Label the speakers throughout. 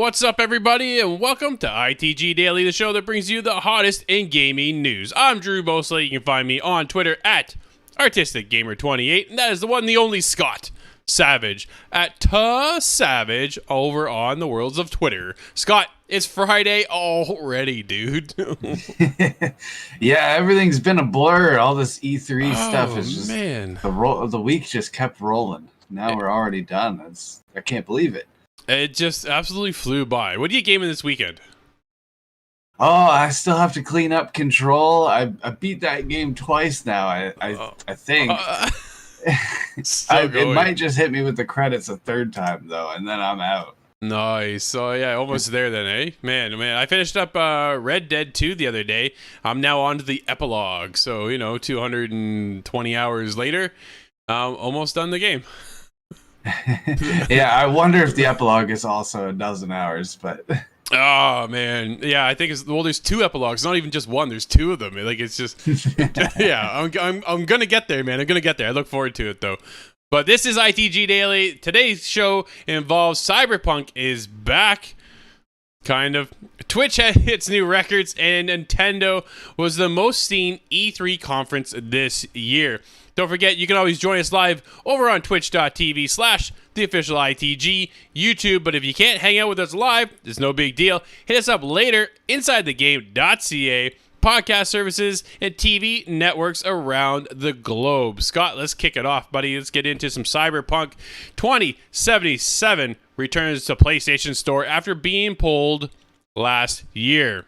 Speaker 1: What's up, everybody, and welcome to ITG Daily, the show that brings you the hottest in gaming news. I'm Drew Mosley. You can find me on Twitter at ArtisticGamer28, and that is the one, the only Scott Savage at Savage over on the worlds of Twitter. Scott, it's Friday already, dude.
Speaker 2: Yeah, everything's been a blur. All this E3 stuff is just,
Speaker 1: man.
Speaker 2: The week just kept rolling. Now we're already done. I can't believe it.
Speaker 1: It just absolutely flew by. What are you gaming this weekend?
Speaker 2: Oh, I still have to clean up Control. I beat that game twice now. I think.
Speaker 1: Uh, still
Speaker 2: It
Speaker 1: going.
Speaker 2: might just hit me with the credits a third time though, and then I'm out.
Speaker 1: Nice. So yeah, almost there then, eh? Man, I finished up Red Dead 2 the other day. I'm now on to the epilogue. So, 220 hours later, almost done the game.
Speaker 2: Yeah, I wonder if the epilogue is also a dozen hours, but
Speaker 1: Oh man, yeah, I think there's two epilogues, not even just one. There's two of them. Like it's just, yeah, I'm gonna get there, man. I'm gonna get there. I look forward to it though. But this is ITG Daily. Today's show involves Cyberpunk is back. Kind of. Twitch hits new records, and Nintendo was the most seen E3 conference this year. Don't forget, you can always join us live over on twitch.tv/theofficialITG, YouTube, but if you can't hang out with us live, it's no big deal. Hit us up later, insidethegame.ca, podcast services, and TV networks around the globe. Scott, let's kick it off, buddy. Let's get into some Cyberpunk 2077 returns to PlayStation Store after being pulled last year.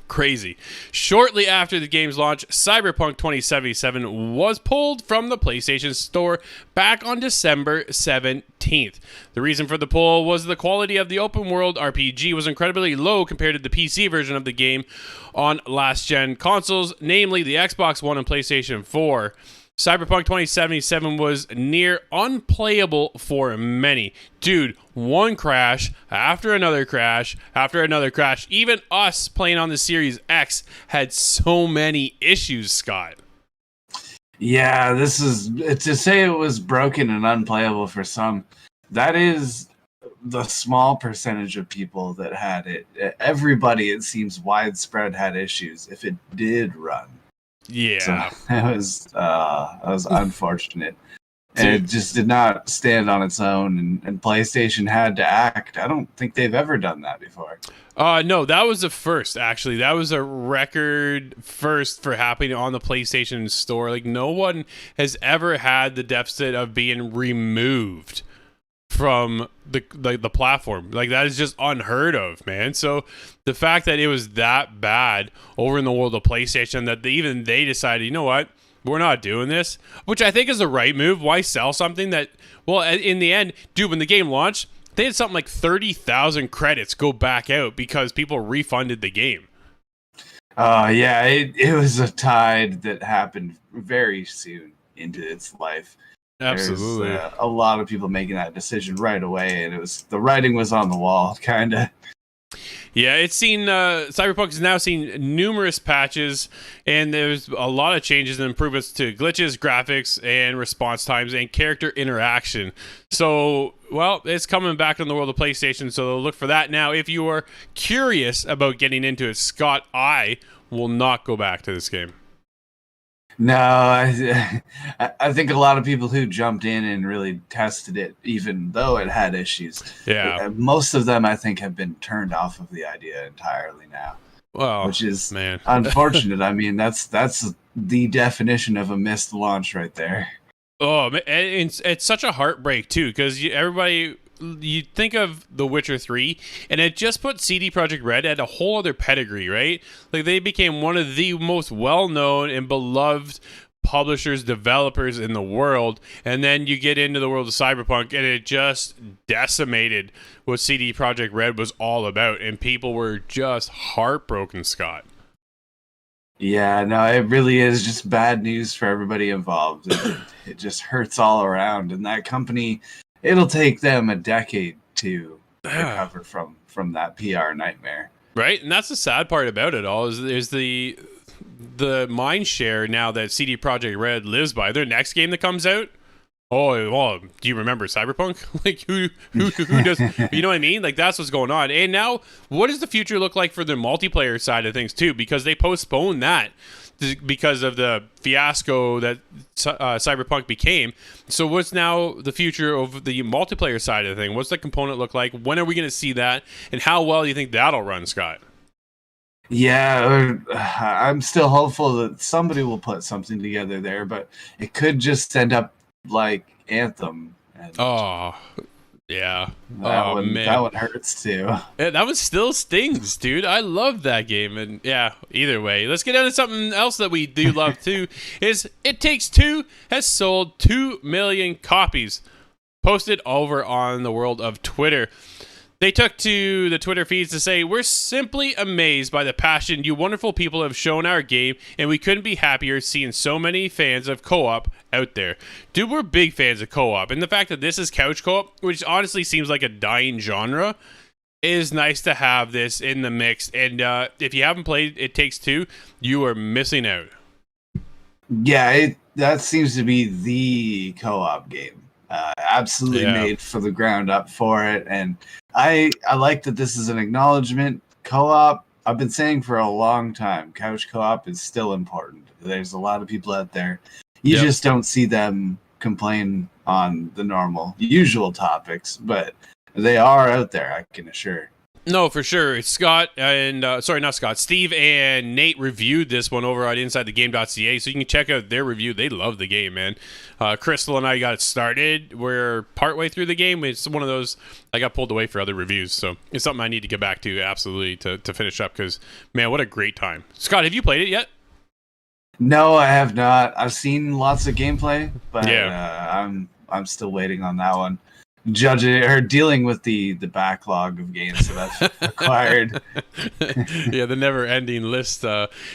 Speaker 1: Crazy. Shortly after the game's launch, Cyberpunk 2077 was pulled from the PlayStation Store back on December 17th. The reason for the pull was the quality of the open world RPG was incredibly low compared to the PC version of the game on last-gen consoles, namely the Xbox One and PlayStation 4. Cyberpunk 2077 was near unplayable for many. Dude, one crash after another crash after another crash. Even us playing on the Series X had so many issues, Scott.
Speaker 2: Yeah, this is to say it was broken and unplayable for some. That is the small percentage of people that had it. Everybody, it seems, widespread had issues if it did run.
Speaker 1: Yeah,
Speaker 2: so that was unfortunate, and it just did not stand on its own. And PlayStation had to act. I don't think they've ever done that before.
Speaker 1: No, that was the first. Actually, that was a record first for happening on the PlayStation Store. Like no one has ever had the deficit of being removed from the platform. Like that is just unheard of, man. So the fact that it was that bad over in the world of PlayStation that they decided, you know what, we're not doing this, which I think is the right move. Why sell something that, well, in the end, dude, when the game launched, they had something like 30,000 credits go back out because people refunded the game.
Speaker 2: Yeah, it was a tide that happened very soon into its life.
Speaker 1: Absolutely.
Speaker 2: There's a lot of people making that decision right away, and the writing was on the wall, kind of.
Speaker 1: Yeah, it's seen Cyberpunk has now seen numerous patches, and there's a lot of changes and improvements to glitches, graphics, and response times, and character interaction. So, well, it's coming back in the world of PlayStation, so look for that. Now, if you are curious about getting into it, Scott, I will not go back to this game.
Speaker 2: No, I think a lot of people who jumped in and really tested it, even though it had issues, most of them I think have been turned off of the idea entirely now.
Speaker 1: Well,
Speaker 2: which is unfortunate. I mean, that's the definition of a missed launch right there.
Speaker 1: Oh, it's such a heartbreak too, because everybody. You think of The Witcher 3, and it just put CD Projekt Red at a whole other pedigree, right? Like, they became one of the most well-known and beloved publishers, developers in the world, and then you get into the world of Cyberpunk, and it just decimated what CD Projekt Red was all about, and people were just heartbroken, Scott.
Speaker 2: Yeah, no, it really is just bad news for everybody involved. It just hurts all around, and that company... It'll take them a decade to recover from that PR nightmare.
Speaker 1: Right, and that's the sad part about it all is the mind share now that CD Projekt Red lives by. Their next game that comes out, oh, well, do you remember Cyberpunk? Like who does? You know what I mean? Like that's what's going on. And now, what does the future look like for the multiplayer side of things too? Because they postponed that because of the fiasco that Cyberpunk became. So what's now the future of the multiplayer side of the thing? What's the component look like? When are we going to see that? And how well do you think that'll run, Scott?
Speaker 2: Yeah, I'm still hopeful that somebody will put something together there, but it could just end up like Anthem.
Speaker 1: Yeah.
Speaker 2: That
Speaker 1: Oh
Speaker 2: one,
Speaker 1: man.
Speaker 2: that one hurts too.
Speaker 1: Yeah, that one still stings, dude. I love that game. And yeah, either way, let's get into something else that we do love too. Is It Takes Two has sold 2 million copies, posted over on the world of Twitter. They took to the Twitter feeds to say, "We're simply amazed by the passion you wonderful people have shown our game, and we couldn't be happier seeing so many fans of co-op out there." Dude, we're big fans of co-op, and the fact that this is couch co-op, which honestly seems like a dying genre, is nice to have this in the mix. And if you haven't played It Takes Two, you are missing out.
Speaker 2: Yeah, that seems to be the co-op game. Absolutely made for the ground up for it. And I like that this is an acknowledgement. Co-op, I've been saying for a long time, couch co-op is still important. There's a lot of people out there. You just don't see them complain on the usual topics, but they are out there, I can assure.
Speaker 1: No, for sure. Scott and sorry, not Scott. Steve and Nate reviewed this one over at InsideTheGame.ca, so you can check out their review. They love the game, man. Crystal and I got it started. We're partway through the game. It's one of those I got pulled away for other reviews, so it's something I need to get back to absolutely to finish up. Because man, what a great time. Scott, have you played it yet?
Speaker 2: No, I have not. I've seen lots of gameplay, but
Speaker 1: yeah.
Speaker 2: I'm still waiting on that one. Judging or dealing with the backlog of games that I've acquired.
Speaker 1: Yeah, the never-ending list.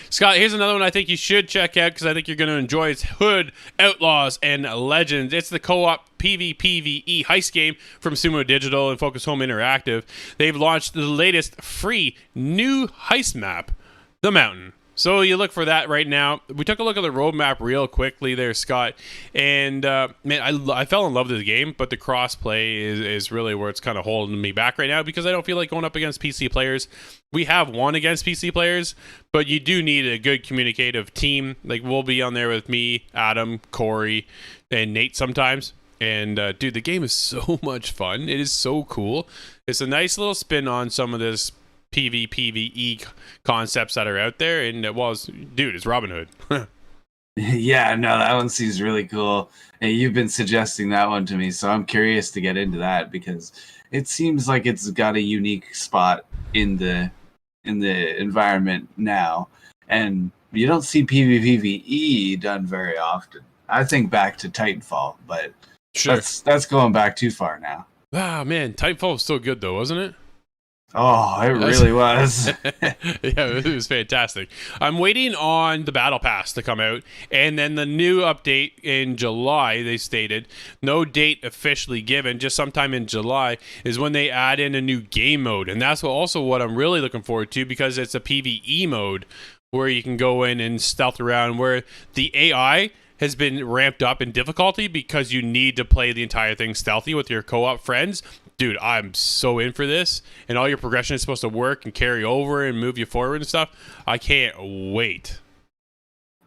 Speaker 1: Scott, here's another one I think you should check out because I think you're going to enjoy. It's Hood, Outlaws, and Legends. It's the co-op PvPvE heist game from Sumo Digital and Focus Home Interactive. They've launched the latest free new heist map, The Mountain. So you look for that right now. We took a look at the roadmap real quickly there, Scott. And, man, I fell in love with the game, but the cross-play is really where it's kind of holding me back right now because I don't feel like going up against PC players. We have won against PC players, but you do need a good communicative team. Like, we'll be on there with me, Adam, Corey, and Nate sometimes. And, dude, the game is so much fun. It is so cool. It's a nice little spin on some of this PvPvE concepts that are out there, and it's Robin Hood.
Speaker 2: Yeah, no, that one seems really cool. And you've been suggesting that one to me, so I'm curious to get into that because it seems like it's got a unique spot in the environment now, and you don't see PvPvE done very often. I think back to Titanfall, but
Speaker 1: sure,
Speaker 2: that's going back too far now.
Speaker 1: Ah, man, Titanfall was still good though, wasn't it?
Speaker 2: Oh, it really was.
Speaker 1: Yeah, it was fantastic. I'm waiting on the Battle Pass to come out, and then the new update in July, they stated. No date officially given, just sometime in July, is when they add in a new game mode. And that's also what I'm really looking forward to because it's a PvE mode where you can go in and stealth around, where the AI has been ramped up in difficulty because you need to play the entire thing stealthy with your co-op friends. Dude, I'm so in for this, and all your progression is supposed to work and carry over and move you forward and stuff. I can't wait.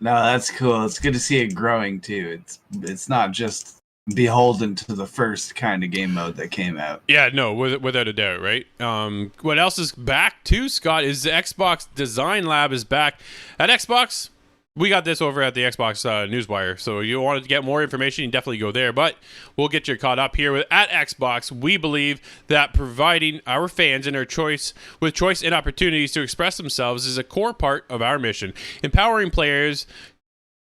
Speaker 2: No, that's cool. It's good to see it growing too. It's not just beholden to the first kind of game mode that came out.
Speaker 1: Yeah, no, without a doubt, right? What else is back too, Scott, is the Xbox Design Lab is back. At Xbox, we got this over at the Xbox Newswire, so you wanted to get more information, you definitely go there. But we'll get you caught up here. At Xbox, we believe that providing our fans and their choice and opportunities to express themselves is a core part of our mission. Empowering players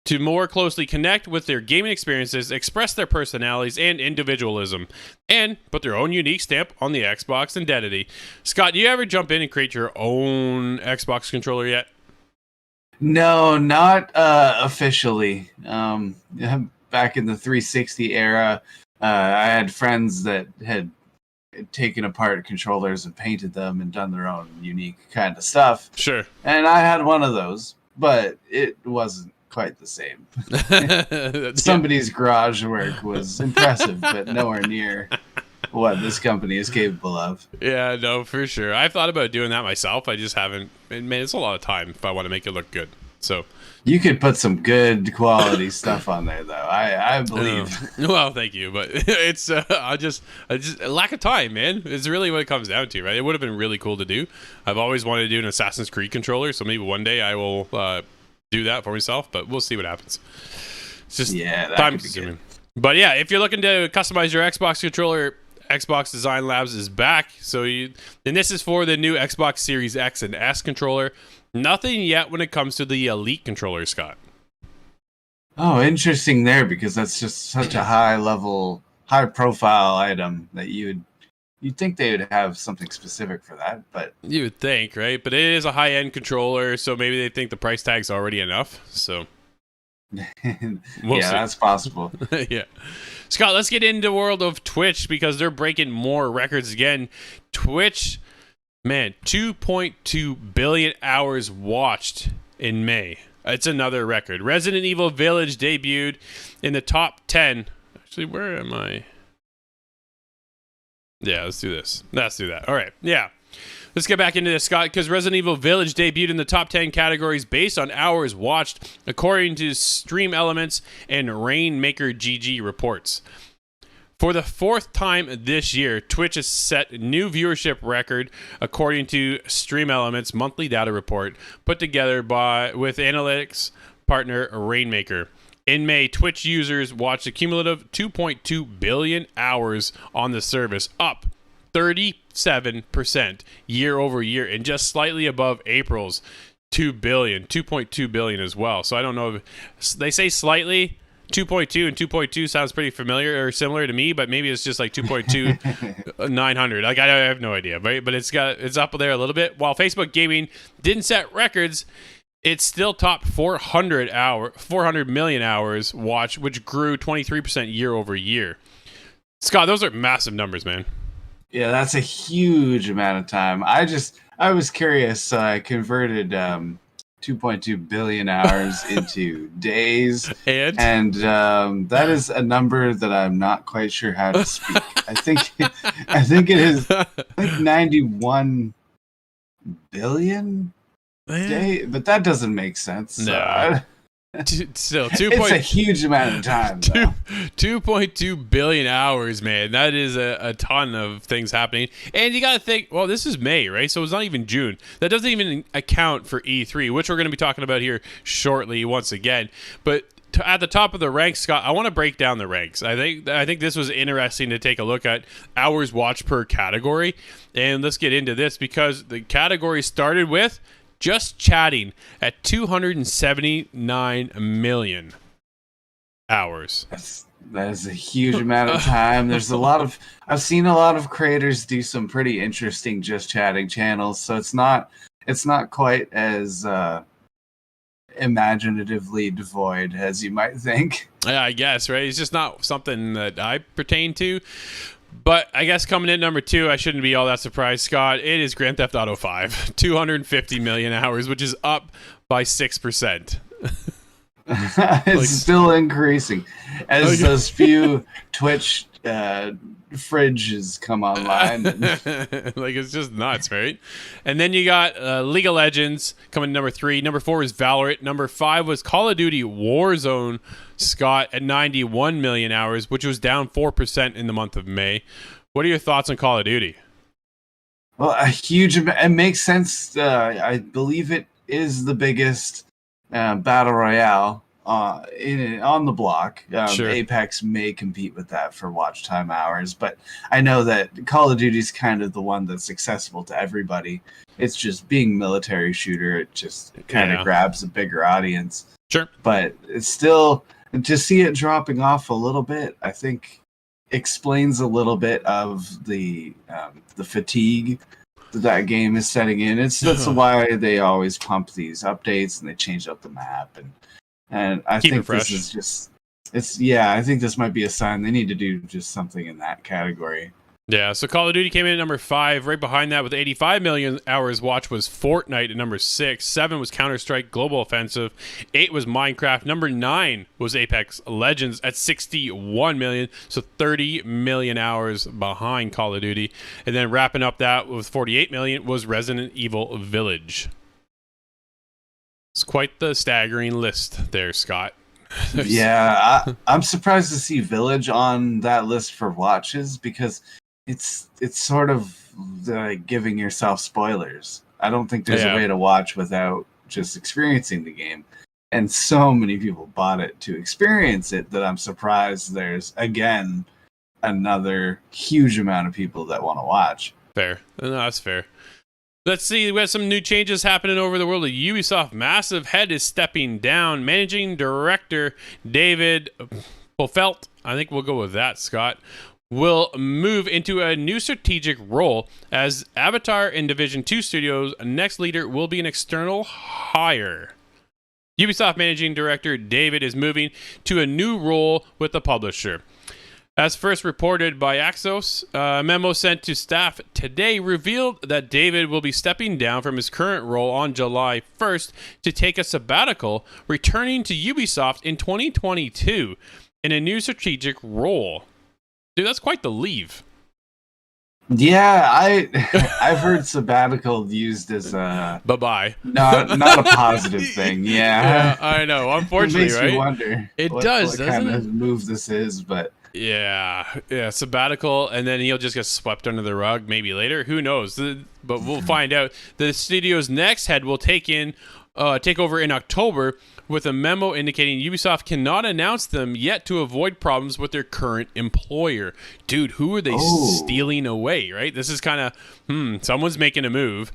Speaker 1: to more closely connect with their gaming experiences, express their personalities and individualism, and put their own unique stamp on the Xbox identity. Scott, do you ever jump in and create your own Xbox controller yet?
Speaker 2: No, not officially. Back in the 360 era, I had friends that had taken apart controllers and painted them and done their own unique kind of stuff.
Speaker 1: Sure.
Speaker 2: And I had one of those, but it wasn't quite the same. Somebody's garage work was impressive, but nowhere near what this company is capable of.
Speaker 1: Yeah, no, for sure. I've thought about doing that myself. I just haven't. Man, it's a lot of time if I want to make it look good. So
Speaker 2: you could put some good quality stuff on there, though. I believe.
Speaker 1: Well, thank you, but it's I just lack of time, man. It's really what it comes down to, right? It would have been really cool to do. I've always wanted to do an Assassin's Creed controller, so maybe one day I will do that for myself. But we'll see what happens. It's just time consuming. But yeah, if you're looking to customize your Xbox controller, Xbox Design Labs is back. And this is for the new Xbox Series X and S controller. Nothing yet when it comes to the Elite controller, Scott.
Speaker 2: Oh, interesting there, because that's just such a high profile item that you'd think they would have something specific for that, but
Speaker 1: you would think, right? But it is a high-end controller, so maybe they think the price tag's already enough. So
Speaker 2: we'll see. That's possible.
Speaker 1: Yeah. Scott, let's get into the world of Twitch, because they're breaking more records again. Twitch, man, 2.2 billion hours watched in May. It's another record. Resident Evil Village debuted in the top 10. Actually, where am I? Yeah, let's do this. Let's do that. All right. Yeah. Let's get back into this, Scott, because Resident Evil Village debuted in the top 10 categories based on hours watched, according to Stream Elements and Rainmaker GG reports. For the fourth time this year, Twitch has set a new viewership record, according to Stream Elements' monthly data report put together with analytics partner Rainmaker. In May, Twitch users watched a cumulative 2.2 billion hours on the service, up 37% year over year, and just slightly above April's 2.2 billion as well. So I don't know if they say slightly. 2.2 and 2.2 sounds pretty familiar or similar to me, but maybe it's just like 2.2 900. Like, I have no idea, right? But it's up there a little bit. While Facebook Gaming didn't set records, it's still topped 400 million hours watched, which grew 23% year over year. Scott, those are massive numbers, man.
Speaker 2: Yeah, that's a huge amount of time. I was curious. I converted 2.2 billion hours into days, and that is a number that I'm not quite sure how to speak. I think it is like 91 billion day, but that doesn't make sense.
Speaker 1: No. Still,
Speaker 2: it's a huge amount of time.
Speaker 1: 2.2 billion hours, man. That is a ton of things happening. And you got to think, well, this is May, right? So it's not even June. That doesn't even account for E3, which we're going to be talking about here shortly once again. But at the top of the ranks, Scott, I want to break down the ranks. I think this was interesting to take a look at hours watched per category. And let's get into this, because the category started with just chatting at 279 million hours.
Speaker 2: That is a huge amount of time. I've seen a lot of creators do some pretty interesting just chatting channels, so it's not quite as imaginatively devoid as you might think.
Speaker 1: Yeah, I guess, right? It's just not something that I pertain to. But I guess coming in number 2, I shouldn't be all that surprised, Scott. It is Grand Theft Auto 5, 250 million hours, which is up by 6%.
Speaker 2: It's still increasing as those few Twitch fridges come online.
Speaker 1: Like, it's just nuts, right? And then you got League of Legends coming in number 3. Number 4 was Valorant. Number 5 was Call of Duty Warzone, Scott, at 91 million hours, which was down 4% in the month of May. What are your thoughts on Call of Duty?
Speaker 2: Well, it makes sense. I believe it is the biggest battle royale on the block.
Speaker 1: Sure.
Speaker 2: Apex may compete with that for watch time hours, but I know that Call of Duty is kind of the one that's accessible to everybody. It's just being military shooter. It just kind of grabs a bigger audience.
Speaker 1: Sure. But
Speaker 2: it's still, to see it dropping off a little bit, I think explains a little bit of the fatigue that game is setting in. That's why they always pump these updates and they change up the map, and I think this is just I think this might be a sign they need to do just something in that category.
Speaker 1: Yeah, so Call of Duty came in at number 5. Right behind that with 85 million hours watched was Fortnite at number 6. 7 was Counter-Strike Global Offensive. 8 was Minecraft. Number 9 was Apex Legends at 61 million. So 30 million hours behind Call of Duty. And then wrapping up that with 48 million was Resident Evil Village. It's quite the staggering list there, Scott.
Speaker 2: Yeah, I'm surprised to see Village on that list for watches, because it's sort of giving yourself spoilers. I don't think there's a way to watch without just experiencing the game. And so many people bought it to experience it that I'm surprised there's, again, another huge amount of people that want to watch.
Speaker 1: Fair. No, that's fair. Let's see. We have some new changes happening over the world of Ubisoft. Massive head is stepping down. Managing director David Pofelt, I think we'll go with that, Scott, will move into a new strategic role as Avatar and Division 2 Studios' next leader will be an external hire. Ubisoft Managing Director David is moving to a new role with the publisher. As first reported by Axios, a memo sent to staff today revealed that David will be stepping down from his current role on July 1st to take a sabbatical, returning to Ubisoft in 2022 in a new strategic role. Dude, that's quite the leave.
Speaker 2: Yeah, I've heard sabbatical used as a
Speaker 1: bye-bye.
Speaker 2: Not a positive thing. Yeah,
Speaker 1: I know. Unfortunately,
Speaker 2: it makes
Speaker 1: right?
Speaker 2: me wonder.
Speaker 1: It
Speaker 2: what
Speaker 1: doesn't
Speaker 2: kind
Speaker 1: it?
Speaker 2: of move this is, but
Speaker 1: yeah, sabbatical, and then he'll just get swept under the rug maybe later. Who knows? But we'll find out. The studio's next head will take over in October, with a memo indicating Ubisoft cannot announce them yet to avoid problems with their current employer. Dude, who are they stealing away, right? This is kind of, someone's making a move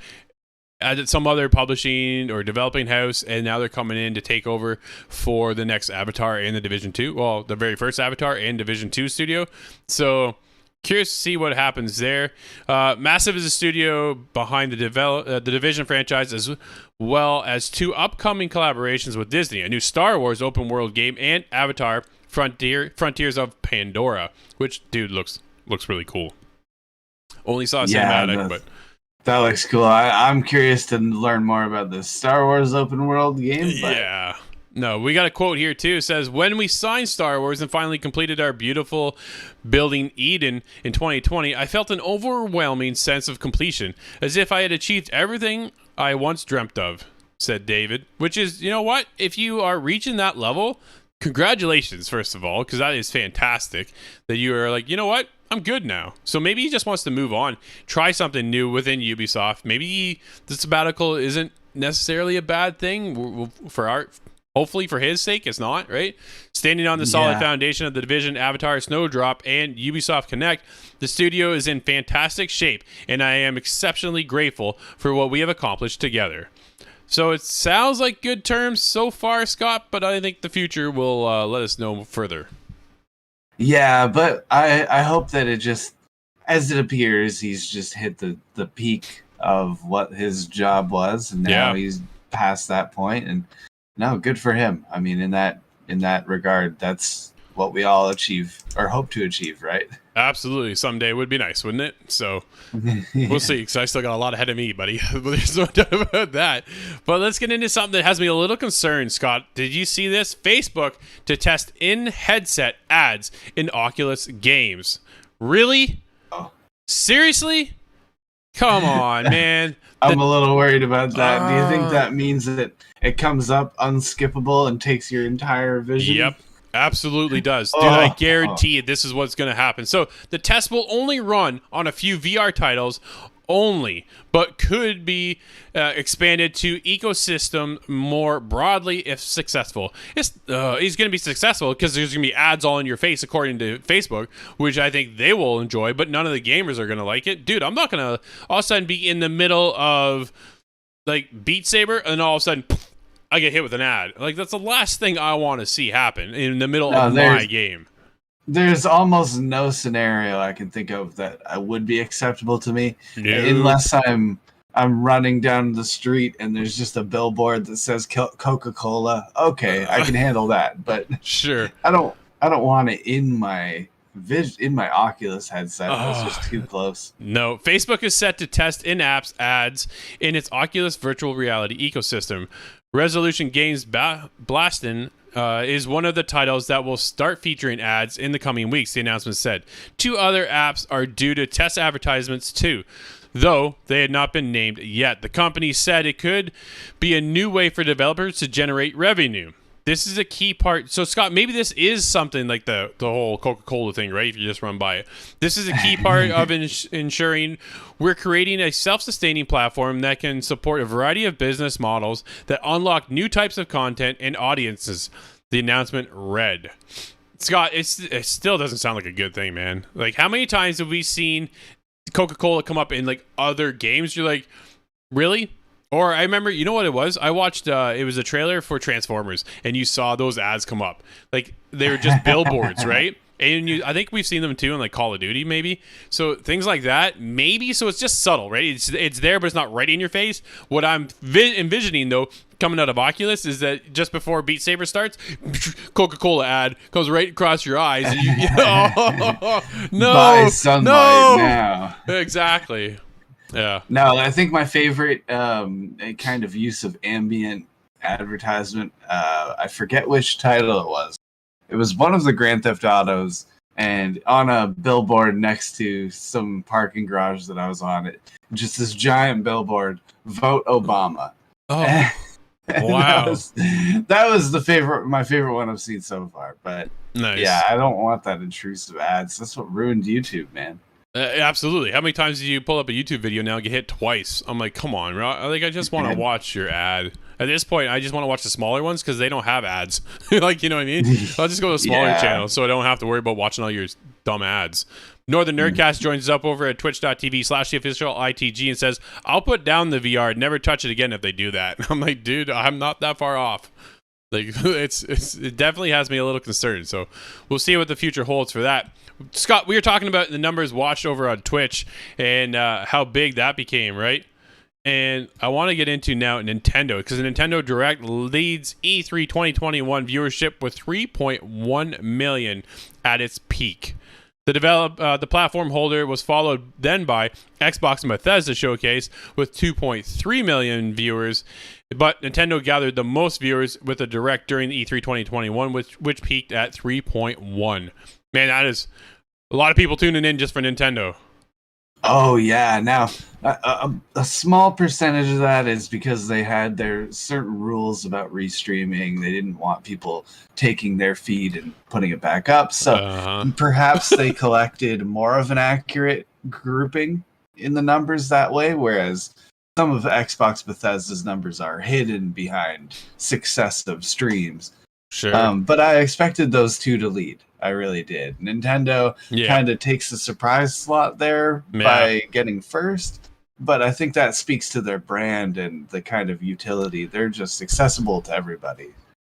Speaker 1: at some other publishing or developing house, and now they're coming in to take over for the next Avatar and the Division 2. Well, the very first Avatar and Division 2 studio. So curious to see what happens there. Massive is a studio behind the Division franchise, as well as two upcoming collaborations with Disney, a new Star Wars open world game and Avatar Frontiers of Pandora, which, dude, looks really cool. Only saw a cinematic, but
Speaker 2: that looks cool. I'm curious to learn more about this Star Wars open world game. But
Speaker 1: yeah. No, we got a quote here too. It says, "When we signed Star Wars and finally completed our beautiful building Eden in 2020, I felt an overwhelming sense of completion, as if I had achieved everything I once dreamt of," said David. Which is, you know what? If you are reaching that level, congratulations, first of all, because that is fantastic that you are like, you know what? I'm good now. So maybe he just wants to move on, try something new within Ubisoft. Maybe the sabbatical isn't necessarily a bad thing hopefully for his sake, it's not, right? Standing on the solid foundation of the Division, Avatar, Snowdrop, and Ubisoft Connect, the studio is in fantastic shape, and I am exceptionally grateful for what we have accomplished together. So it sounds like good terms so far, Scott, but I think the future will let us know further.
Speaker 2: Yeah, but I hope that it just, as it appears, he's just hit the peak of what his job was, and now he's past that point, and no, good for him. I mean, in that regard, that's what we all achieve or hope to achieve, right?
Speaker 1: Absolutely. Someday would be nice, wouldn't it? So we'll see, because I still got a lot ahead of me, buddy. There's no doubt about that. But let's get into something that has me a little concerned, Scott. Did you see this? Facebook to test in-headset ads in Oculus games. Really?
Speaker 2: Oh.
Speaker 1: Seriously? Come on, man.
Speaker 2: I'm a little worried about that. Do you think that means that it comes up unskippable and takes your entire vision?
Speaker 1: Yep. Absolutely does. Dude, I guarantee this is what's going to happen. So the test will only run on a few VR titles only, but could be expanded to ecosystem more broadly if successful. He's going to be successful because there's going to be ads all in your face according to Facebook, which I think they will enjoy, but none of the gamers are going to like it. Dude, I'm not going to all of a sudden be in the middle of like Beat Saber and all of a sudden I get hit with an ad. Like, that's the last thing I want to see happen in the middle of my game.
Speaker 2: There's almost no scenario I can think of that would be acceptable to me, unless I'm running down the street and there's just a billboard that says Coca-Cola. Okay, I can handle that, but
Speaker 1: sure,
Speaker 2: I don't want it in my Oculus headset. That's just too close.
Speaker 1: No, Facebook is set to test in-apps ads in its Oculus virtual reality ecosystem. Resolution Games Blastin' is one of the titles that will start featuring ads in the coming weeks, the announcement said. 2 other apps are due to test advertisements too, though they had not been named yet. The company said it could be a new way for developers to generate revenue. This is a key part. So, Scott, maybe this is something like the whole Coca-Cola thing, right? If you just run by it. This is a key part of ensuring we're creating a self-sustaining platform that can support a variety of business models that unlock new types of content and audiences, the announcement read. Scott, it still doesn't sound like a good thing, man. Like, how many times have we seen Coca-Cola come up in like other games? You're like, really? Or I remember, you know what it was? I watched, it was a trailer for Transformers, and you saw those ads come up. Like, they were just billboards, right? And I think we've seen them too in like Call of Duty, maybe. So things like that, maybe. So it's just subtle, right? It's there, but it's not right in your face. What I'm envisioning though, coming out of Oculus, is that just before Beat Saber starts, Coca-Cola ad comes right across your eyes. And no,
Speaker 2: Buy sunlight now.
Speaker 1: Exactly. Yeah.
Speaker 2: No, I think my favorite kind of use of ambient advertisement. I forget which title it was. It was one of the Grand Theft Autos, and on a billboard next to some parking garage that I was on, it just this giant billboard, "Vote Obama."
Speaker 1: Oh,
Speaker 2: wow! That was my favorite one I've seen so far. But
Speaker 1: nice.
Speaker 2: Yeah, I don't want that intrusive ads. That's what ruined YouTube, man.
Speaker 1: Absolutely. How many times do you pull up a YouTube video now and get hit twice? I'm like, come on, like I just want to watch your ad. At this point, I just want to watch the smaller ones because they don't have ads. Like, you know what I mean? I'll just go to a smaller channel so I don't have to worry about watching all your dumb ads. Northern Nerdcast joins us up over at twitch.tv/theofficial ITG and says, I'll put down the VR, never touch it again if they do that. I'm like, dude, I'm not that far off. Like, it definitely has me a little concerned. So we'll see what the future holds for that. Scott, we were talking about the numbers watched over on Twitch and how big that became, right? And I want to get into now Nintendo, because the Nintendo Direct leads E3 2021 viewership with 3.1 million at its peak. The platform holder was followed then by Xbox and Bethesda Showcase with 2.3 million viewers, but Nintendo gathered the most viewers with the Direct during the E3 2021, which peaked at 3.1. Man, that is a lot of people tuning in just for Nintendo.
Speaker 2: Oh yeah. Now, a small percentage of that is because they had their certain rules about restreaming. They didn't want people taking their feed and putting it back up. So perhaps they collected more of an accurate grouping in the numbers that way, whereas some of Xbox Bethesda's numbers are hidden behind successive streams.
Speaker 1: Sure.
Speaker 2: But I expected those two to lead. I really did. Nintendo kind of takes the surprise slot there by getting first, but I think that speaks to their brand and the kind of utility. They're just accessible to everybody.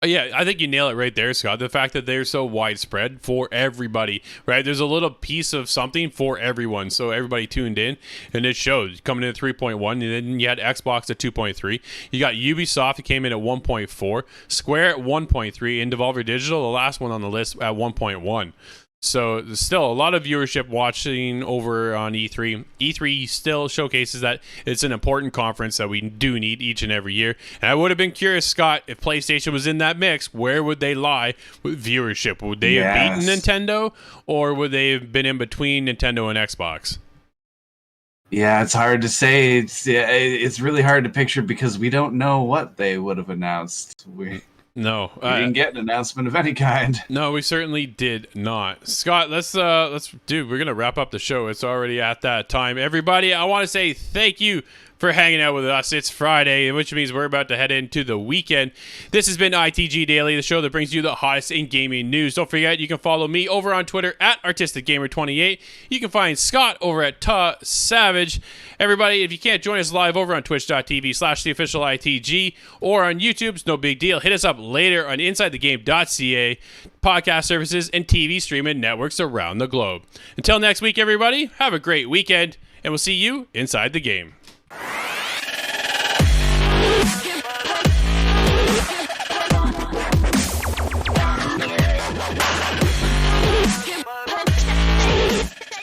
Speaker 1: Yeah, I think you nail it right there, Scott. The fact that they're so widespread for everybody, right? There's a little piece of something for everyone, so everybody tuned in, and it showed. Coming in at 3.1, and then you had Xbox at 2.3. You got Ubisoft, who came in at 1.4, Square at 1.3, and Devolver Digital, the last one on the list, at 1.1. So there's still a lot of viewership watching over on E3. E3 still showcases that it's an important conference that we do need each and every year. And I would have been curious, Scott, if PlayStation was in that mix, where would they lie with viewership? Would they have beaten Nintendo, or would they have been in between Nintendo and Xbox?
Speaker 2: Yeah, it's hard to say. It's really hard to picture because we don't know what they would have announced. We didn't get an announcement of any kind.
Speaker 1: No, we certainly did not. Scott, let's dude, we're gonna wrap up the show. It's already at that time. Everybody, I want to say thank you for hanging out with us. It's Friday, which means we're about to head into the weekend. This has been ITG Daily, the show that brings you the hottest in gaming news. Don't forget, you can follow me over on Twitter at ArtisticGamer28. You can find Scott over at Savage. Everybody, if you can't join us live over on twitch.tv/theofficialitg or on YouTube, it's no big deal. Hit us up later on InsideTheGame.ca, podcast services, and TV streaming networks around the globe. Until next week, everybody, have a great weekend, and we'll see you inside the game.